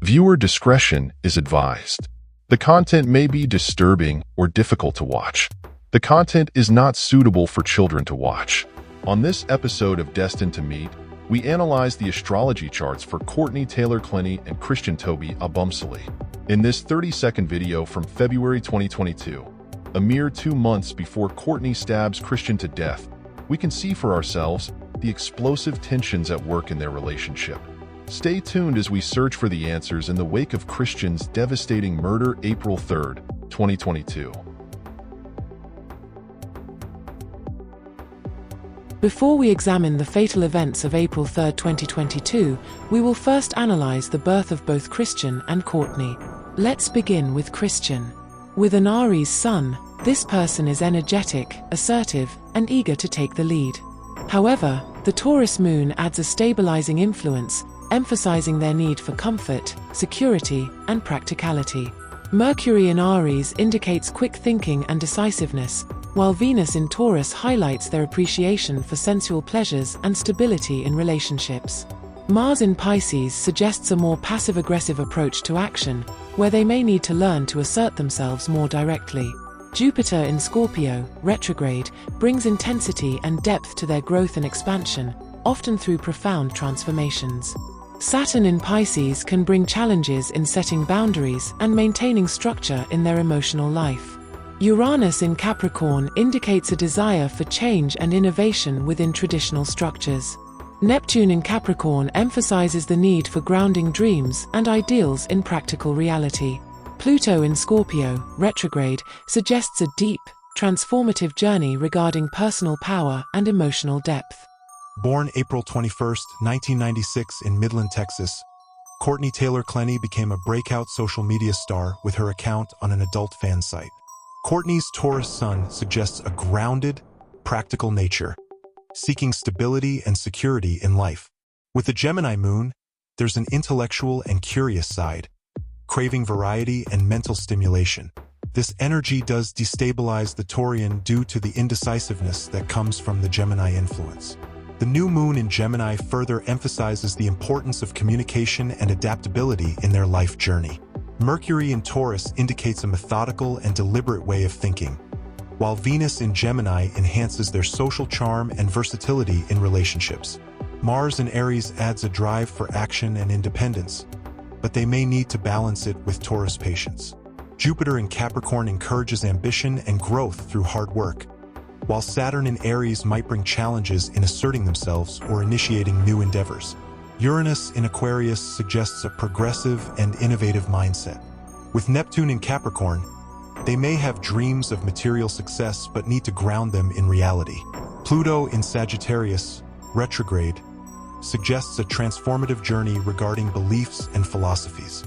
Viewer discretion is advised. The content may be disturbing or difficult to watch. The content is not suitable for children to watch. On this episode of Destined to Meet, we analyze the astrology charts for Courtney Taylor Clenney and Christian Toby Obumseli. In this 30-second video from February 2022, a mere 2 months before Courtney stabs Christian to death, we can see for ourselves the explosive tensions at work in their relationship. Stay tuned as we search for the answers in the wake of Christian's devastating murder April 3, 2022. Before we examine the fatal events of April 3, 2022, we will first analyze the birth of both Christian and Courtney. Let's begin with Christian. With an Aries sun, this person is energetic, assertive, and eager to take the lead. However, the Taurus moon adds a stabilizing influence, emphasizing their need for comfort, security, and practicality. Mercury in Aries indicates quick thinking and decisiveness, while Venus in Taurus highlights their appreciation for sensual pleasures and stability in relationships. Mars in Pisces suggests a more passive-aggressive approach to action, where they may need to learn to assert themselves more directly. Jupiter in Scorpio, retrograde, brings intensity and depth to their growth and expansion, often through profound transformations. Saturn in Pisces can bring challenges in setting boundaries and maintaining structure in their emotional life. Uranus in Capricorn indicates a desire for change and innovation within traditional structures. Neptune in Capricorn emphasizes the need for grounding dreams and ideals in practical reality. Pluto in Scorpio, retrograde, suggests a deep, transformative journey regarding personal power and emotional depth. Born April 21, 1996 in Midland, Texas, Courtney Taylor Clenney became a breakout social media star with her account on an adult fan site. Courtney's Taurus sun suggests a grounded, practical nature, seeking stability and security in life. With the Gemini moon, there's an intellectual and curious side, craving variety and mental stimulation. This energy does destabilize the Taurian due to the indecisiveness that comes from the Gemini influence. The new moon in Gemini further emphasizes the importance of communication and adaptability in their life journey. Mercury in Taurus indicates a methodical and deliberate way of thinking, while Venus in Gemini enhances their social charm and versatility in relationships. Mars in Aries adds a drive for action and independence, but they may need to balance it with Taurus patience. Jupiter in Capricorn encourages ambition and growth through hard work, while Saturn in Aries might bring challenges in asserting themselves or initiating new endeavors. Uranus in Aquarius suggests a progressive and innovative mindset. With Neptune in Capricorn, they may have dreams of material success but need to ground them in reality. Pluto in Sagittarius, retrograde, suggests a transformative journey regarding beliefs and philosophies.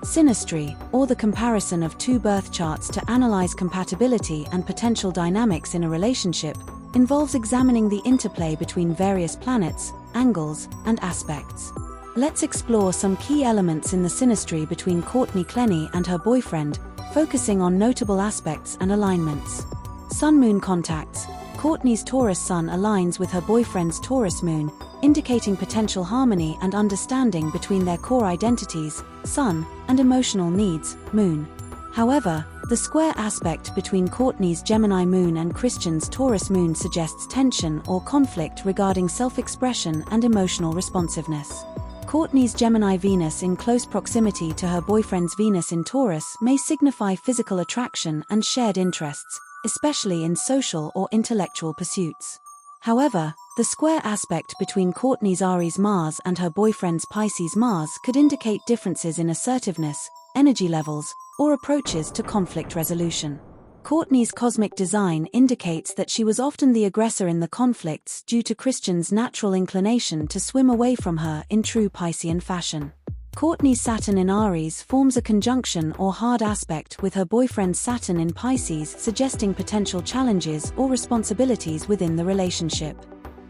Synastry, or the comparison of two birth charts to analyze compatibility and potential dynamics in a relationship, involves examining the interplay between various planets, angles, and aspects. Let's explore some key elements in the synastry between Courtney Clenney and her boyfriend, focusing on notable aspects and alignments. Sun-Moon contacts. Courtney's Taurus sun aligns with her boyfriend's Taurus moon, indicating potential harmony and understanding between their core identities, sun, and emotional needs, moon. However, the square aspect between Courtney's Gemini moon and Christian's Taurus moon suggests tension or conflict regarding self-expression and emotional responsiveness. Courtney's Gemini Venus in close proximity to her boyfriend's Venus in Taurus may signify physical attraction and shared interests, especially in social or intellectual pursuits. However, the square aspect between Courtney's Aries Mars and her boyfriend's Pisces Mars could indicate differences in assertiveness, energy levels, or approaches to conflict resolution. Courtney's cosmic design indicates that she was often the aggressor in the conflicts due to Christian's natural inclination to swim away from her in true Piscean fashion. Courtney's Saturn in Aries forms a conjunction or hard aspect with her boyfriend's Saturn in Pisces, suggesting potential challenges or responsibilities within the relationship.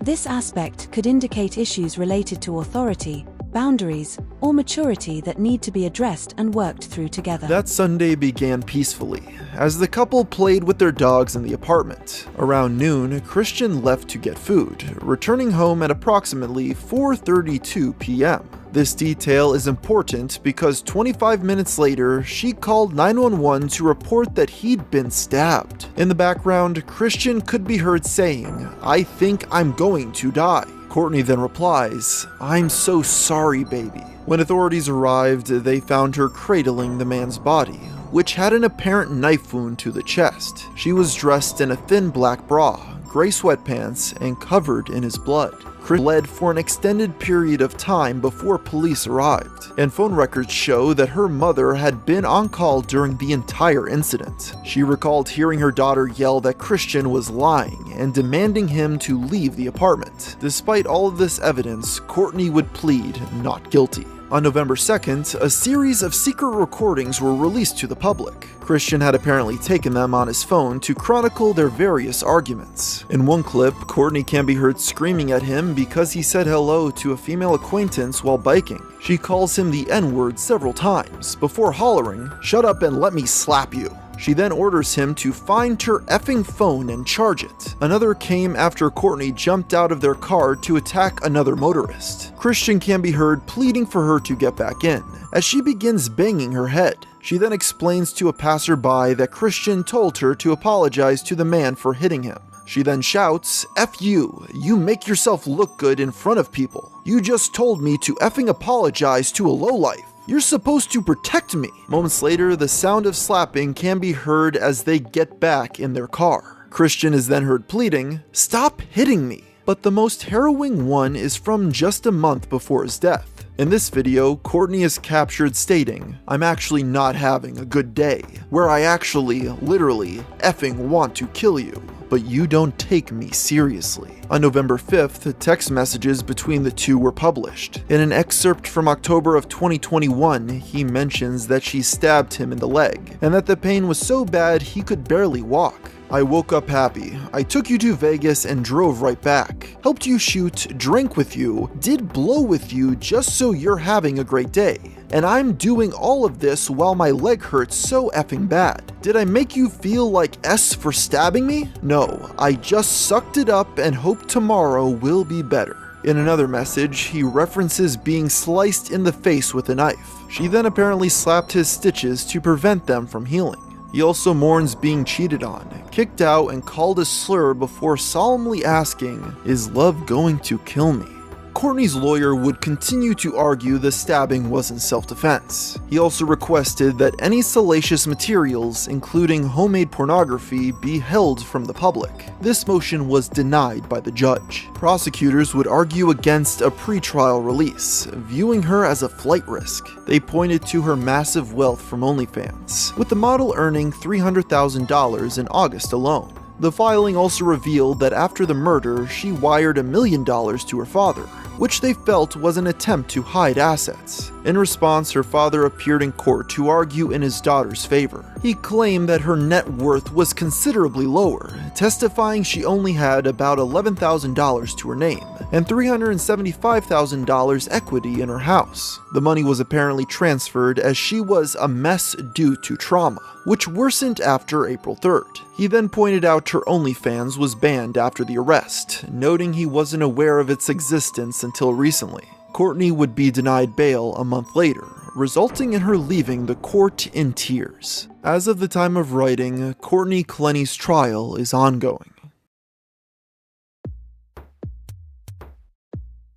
This aspect could indicate issues related to authority, boundaries, or maturity that need to be addressed and worked through together. That Sunday began peacefully, as the couple played with their dogs in the apartment. Around noon, Christian left to get food, returning home at approximately 4:32 p.m. This detail is important because 25 minutes later, she called 911 to report that he'd been stabbed. In the background, Christian could be heard saying, "I think I'm going to die." Courtney then replies, "I'm so sorry, baby." When authorities arrived, they found her cradling the man's body, which had an apparent knife wound to the chest. She was dressed in a thin black bra, gray sweatpants, and covered in his blood. Chris bled for an extended period of time before police arrived, and phone records show that her mother had been on call during the entire incident. She recalled hearing her daughter yell that Christian was lying and demanding him to leave the apartment. Despite all of this evidence, Courtney would plead not guilty. On November 2nd, a series of secret recordings were released to the public. Christian had apparently taken them on his phone to chronicle their various arguments. In one clip, Courtney can be heard screaming at him because he said hello to a female acquaintance while biking. She calls him the N-word several times, before hollering, "Shut up and let me slap you." She then orders him to find her effing phone and charge it. Another came after Courtney jumped out of their car to attack another motorist. Christian can be heard pleading for her to get back in, as she begins banging her head. She then explains to a passerby that Christian told her to apologize to the man for hitting him. She then shouts, "F you, you make yourself look good in front of people. You just told me to effing apologize to a lowlife. You're supposed to protect me." Moments later, the sound of slapping can be heard as they get back in their car. Christian is then heard pleading, "Stop hitting me." But the most harrowing one is from just a month before his death. In this video, Courtney is captured stating, "I'm actually not having a good day, where I actually, literally, effing want to kill you, but you don't take me seriously." On November 5th, text messages between the two were published. In an excerpt from October of 2021, he mentions that she stabbed him in the leg, and that the pain was so bad he could barely walk. "I woke up happy. I took you to Vegas and drove right back. Helped you shoot, drank with you, did blow with you just so you're having a great day. And I'm doing all of this while my leg hurts so effing bad. Did I make you feel like S for stabbing me? No, I just sucked it up and hope tomorrow will be better." In another message, he references being sliced in the face with a knife. She then apparently slapped his stitches to prevent them from healing. He also mourns being cheated on, kicked out, and called a slur before solemnly asking, "Is love going to kill me?" Courtney's lawyer would continue to argue the stabbing wasn't self-defense. He also requested that any salacious materials, including homemade pornography, be held from the public. This motion was denied by the judge. Prosecutors would argue against a pretrial release, viewing her as a flight risk. They pointed to her massive wealth from OnlyFans, with the model earning $300,000 in August alone. The filing also revealed that after the murder, she wired $1 million to her father, which they felt was an attempt to hide assets. In response, her father appeared in court to argue in his daughter's favor. He claimed that her net worth was considerably lower, testifying she only had about $11,000 to her name and $375,000 equity in her house. The money was apparently transferred as she was a mess due to trauma, which worsened after April 3rd. He then pointed out her OnlyFans was banned after the arrest, noting he wasn't aware of its existence until recently. Courtney would be denied bail a month later, resulting in her leaving the court in tears. As of the time of writing, Courtney Clenney's trial is ongoing.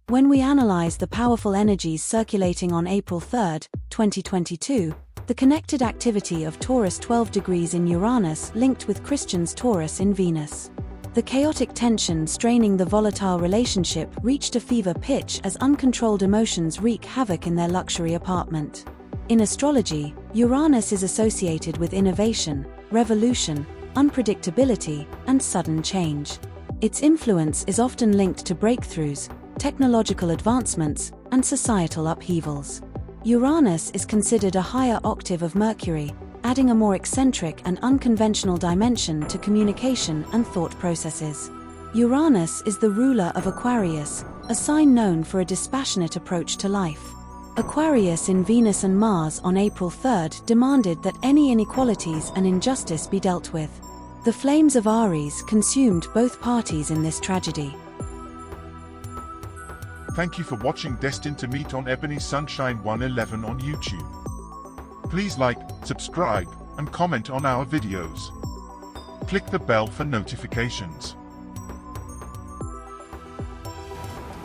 When we analyze the powerful energies circulating on April 3rd, 2022, the connected activity of Taurus 12 degrees in Uranus linked with Christian's Taurus in Venus. The chaotic tension straining the volatile relationship reached a fever pitch as uncontrolled emotions wreak havoc in their luxury apartment. In astrology, Uranus is associated with innovation, revolution, unpredictability, and sudden change. Its influence is often linked to breakthroughs, technological advancements, and societal upheavals. Uranus is considered a higher octave of Mercury, adding a more eccentric and unconventional dimension to communication and thought processes. Uranus is the ruler of Aquarius, a sign known for a dispassionate approach to life. Aquarius in Venus and Mars on April 3rd demanded that any inequalities and injustice be dealt with. The flames of Aries consumed both parties in this tragedy. Thank you for watching Destined to Meet on Ebony Sunshine 111 on YouTube. Please like, subscribe, and comment on our videos. Click the bell for notifications.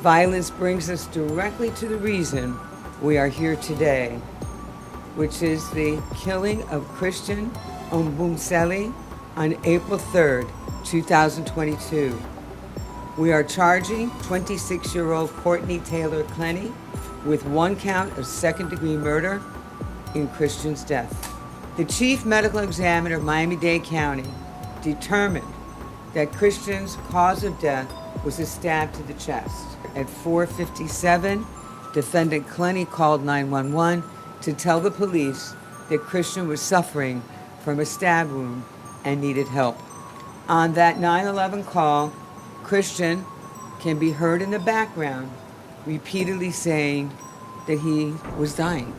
Violence brings us directly to the reason we are here today, which is the killing of Christian Obumseli on April 3rd, 2022. We are charging 26-year-old Courtney Taylor Clenney with one count of second-degree murder in Christian's death. The chief medical examiner of Miami-Dade County determined that Christian's cause of death was a stab to the chest. At 4:57, defendant Clenney called 911 to tell the police that Christian was suffering from a stab wound and needed help. On that 911 call, Christian can be heard in the background repeatedly saying that he was dying.